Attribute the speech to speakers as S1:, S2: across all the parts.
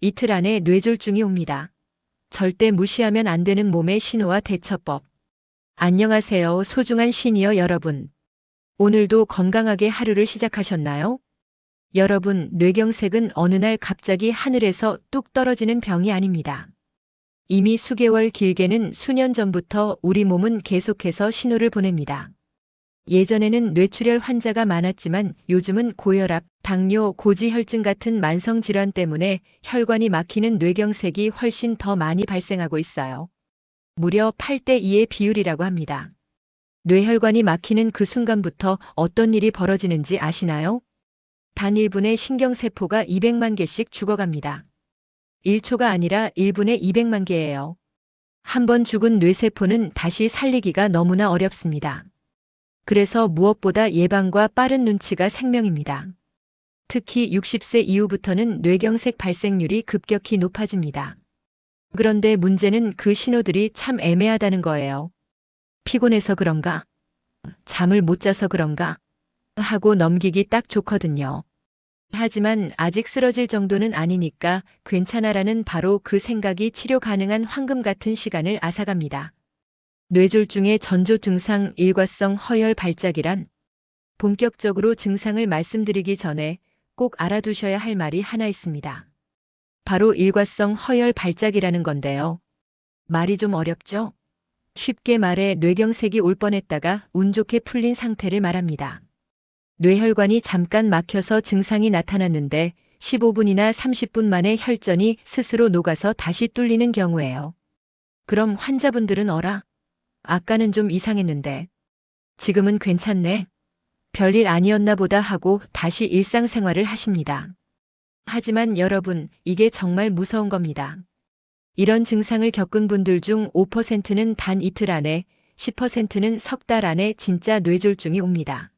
S1: 이틀 안에 뇌졸중이 옵니다. 절대 무시하면 안 되는 몸의 신호와 대처법. 안녕하세요, 소중한 시니어 여러분. 오늘도 건강하게 하루를 시작하셨나요? 여러분, 뇌경색은 어느 날 갑자기 하늘에서 뚝 떨어지는 병이 아닙니다. 이미 수개월, 길게는 수년 전부터 우리 몸은 계속해서 신호를 보냅니다. 예전에는 뇌출혈 환자가 많았지만 요즘은 고혈압, 당뇨, 고지혈증 같은 만성질환 때문에 혈관이 막히는 뇌경색이 훨씬 더 많이 발생하고 있어요. 무려 8대 2의 비율이라고 합니다. 뇌혈관이 막히는 그 순간부터 어떤 일이 벌어지는지 아시나요? 단 1분에 신경세포가 200만 개씩 죽어갑니다. 1초가 아니라 1분에 200만 개예요. 한 번 죽은 뇌세포는 다시 살리기가 너무나 어렵습니다. 그래서 무엇보다 예방과 빠른 눈치가 생명입니다. 특히 60세 이후부터는 뇌경색 발생률이 급격히 높아집니다. 그런데 문제는 그 신호들이 참 애매하다는 거예요. 피곤해서 그런가? 잠을 못 자서 그런가? 하고 넘기기 딱 좋거든요. 하지만 아직 쓰러질 정도는 아니니까 괜찮아라는 바로 그 생각이 치료 가능한 황금 같은 시간을 앗아갑니다. 뇌졸중의 전조 증상 일과성 허혈 발작이란 본격적으로 증상을 말씀드리기 전에 꼭 알아두셔야 할 말이 하나 있습니다. 바로 일과성 허혈 발작이라는 건데요. 말이 좀 어렵죠? 쉽게 말해 뇌경색이 올 뻔했다가 운 좋게 풀린 상태를 말합니다. 뇌혈관이 잠깐 막혀서 증상이 나타났는데 15분이나 30분 만에 혈전이 스스로 녹아서 다시 뚫리는 경우예요. 그럼 환자분들은 어라? 아까는 좀 이상했는데 지금은 괜찮네. 별일 아니었나 보다 하고 다시 일상생활을 하십니다. 하지만 여러분, 이게 정말 무서운 겁니다. 이런 증상을 겪은 분들 중 5%는 단 이틀 안에, 10%는 석 달 안에 진짜 뇌졸중이 옵니다.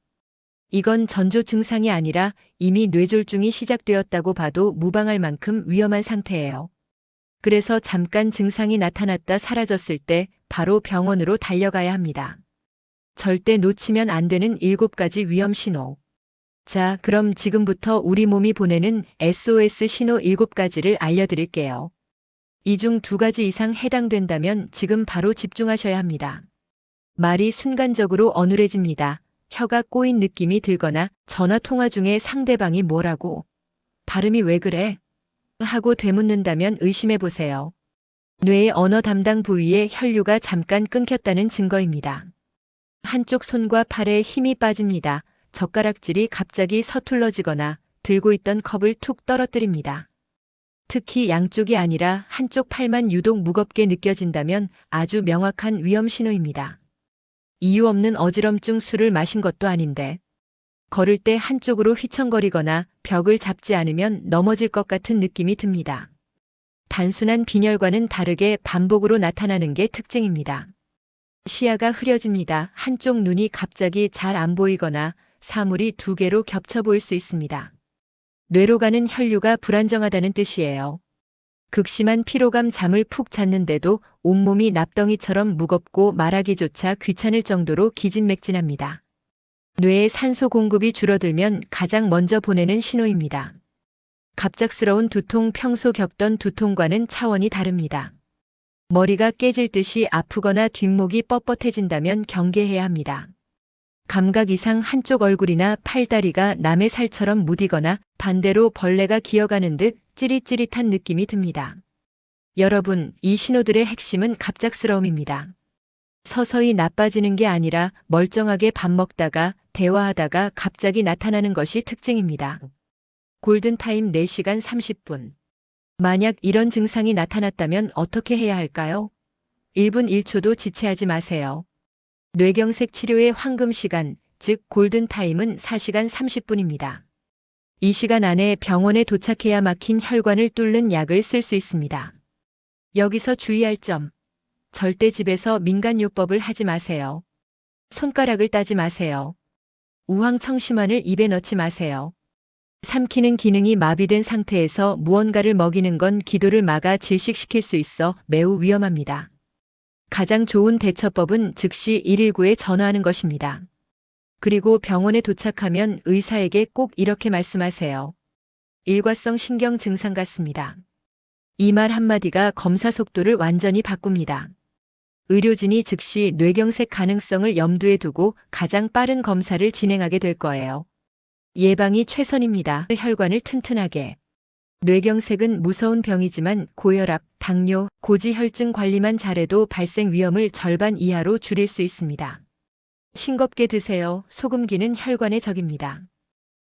S1: 이건 전조 증상이 아니라 이미 뇌졸중이 시작되었다고 봐도 무방할 만큼 위험한 상태예요. 그래서 잠깐 증상이 나타났다 사라졌을 때 바로 병원으로 달려가야 합니다. 절대 놓치면 안 되는 7가지 위험 신호. 자, 그럼 지금부터 우리 몸이 보내는 SOS 신호 7가지를 알려드릴게요. 이 중 2가지 이상 해당된다면 지금 바로 집중하셔야 합니다. 말이 순간적으로 어눌해집니다. 혀가 꼬인 느낌이 들거나 전화 통화 중에 상대방이 뭐라고 발음이 왜 그래? 하고 되묻는다면 의심해 보세요. 뇌의 언어 담당 부위에 혈류가 잠깐 끊겼다는 증거입니다. 한쪽 손과 팔에 힘이 빠집니다. 젓가락질이 갑자기 서툴러지거나 들고 있던 컵을 툭 떨어뜨립니다. 특히 양쪽이 아니라 한쪽 팔만 유독 무겁게 느껴진다면 아주 명확한 위험 신호입니다. 이유 없는 어지럼증, 술을 마신 것도 아닌데 걸을 때 한쪽으로 휘청거리거나 벽을 잡지 않으면 넘어질 것 같은 느낌이 듭니다. 단순한 빈혈과는 다르게 반복으로 나타나는 게 특징입니다. 시야가 흐려집니다. 한쪽 눈이 갑자기 잘 안 보이거나 사물이 2개로 겹쳐 보일 수 있습니다. 뇌로 가는 혈류가 불안정하다는 뜻이에요. 극심한 피로감, 잠을 푹 잤는데도 온몸이 납덩이처럼 무겁고 말하기조차 귀찮을 정도로 기진맥진합니다. 뇌의 산소 공급이 줄어들면 가장 먼저 보내는 신호입니다. 갑작스러운 두통, 평소 겪던 두통과는 차원이 다릅니다. 머리가 깨질 듯이 아프거나 뒷목이 뻣뻣해진다면 경계해야 합니다. 감각 이상 한쪽 얼굴이나 팔다리가 남의 살처럼 무디거나 반대로 벌레가 기어가는 듯 찌릿찌릿한 느낌이 듭니다. 여러분, 이 신호들의 핵심은 갑작스러움입니다. 서서히 나빠지는 게 아니라 멀쩡하게 밥 먹다가 대화하다가 갑자기 나타나는 것이 특징입니다. 골든타임 4시간 30분. 만약 이런 증상이 나타났다면 어떻게 해야 할까요? 1분 1초도 지체하지 마세요. 뇌경색 치료의 황금 시간, 즉 골든타임은 4시간 30분입니다. 이 시간 안에 병원에 도착해야 막힌 혈관을 뚫는 약을 쓸 수 있습니다. 여기서 주의할 점. 절대 집에서 민간요법을 하지 마세요. 손가락을 따지 마세요. 우황청심환을 입에 넣지 마세요. 삼키는 기능이 마비된 상태에서 무언가를 먹이는 건 기도를 막아 질식시킬 수 있어 매우 위험합니다. 가장 좋은 대처법은 즉시 119에 전화하는 것입니다. 그리고 병원에 도착하면 의사에게 꼭 이렇게 말씀하세요. 일과성 신경 증상 같습니다. 이 말 한마디가 검사 속도를 완전히 바꿉니다. 의료진이 즉시 뇌경색 가능성을 염두에 두고 가장 빠른 검사를 진행하게 될 거예요. 예방이 최선입니다. 혈관을 튼튼하게. 뇌경색은 무서운 병이지만 고혈압, 당뇨, 고지혈증 관리만 잘해도 발생 위험을 절반 이하로 줄일 수 있습니다. 싱겁게 드세요. 소금기는 혈관의 적입니다.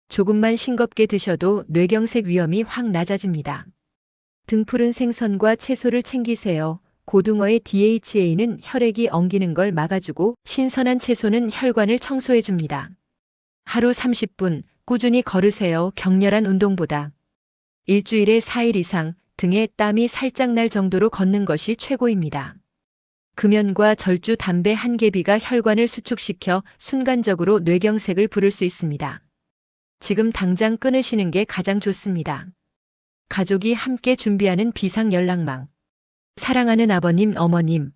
S1: 조금만 싱겁게 드셔도 뇌경색 위험이 확 낮아집니다. 등푸른 생선과 채소를 챙기세요. 고등어의 DHA는 혈액이 엉기는 걸 막아주고 신선한 채소는 혈관을 청소해줍니다. 하루 30분 꾸준히 걸으세요. 격렬한 운동보다. 일주일에 4일 이상 등에 땀이 살짝 날 정도로 걷는 것이 최고입니다. 금연과 절주 담배 한 개비가 혈관을 수축시켜 순간적으로 뇌경색을 부를 수 있습니다. 지금 당장 끊으시는 게 가장 좋습니다. 가족이 함께 준비하는 비상연락망. 사랑하는 아버님, 어머님.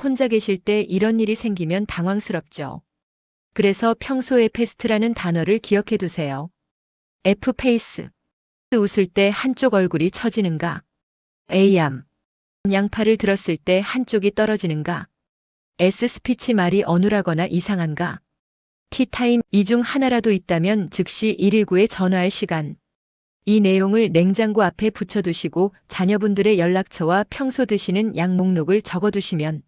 S1: 혼자 계실 때 이런 일이 생기면 당황스럽죠. 그래서 평소에 패스트라는 단어를 기억해 두세요. F 페이스. 웃을 때 한쪽 얼굴이 처지는가? A암. 양팔을 들었을 때 한쪽이 떨어지는가? S 스피치 말이 어눌하거나 이상한가? T타임. 이 중 하나라도 있다면 즉시 119에 전화할 시간. 이 내용을 냉장고 앞에 붙여두시고 자녀분들의 연락처와 평소 드시는 약 목록을 적어두시면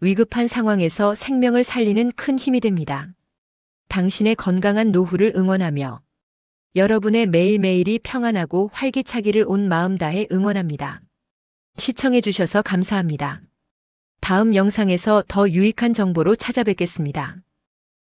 S1: 위급한 상황에서 생명을 살리는 큰 힘이 됩니다. 당신의 건강한 노후를 응원하며 여러분의 매일매일이 평안하고 활기차기를 온 마음 다해 응원합니다. 시청해주셔서 감사합니다. 다음 영상에서 더 유익한 정보로 찾아뵙겠습니다.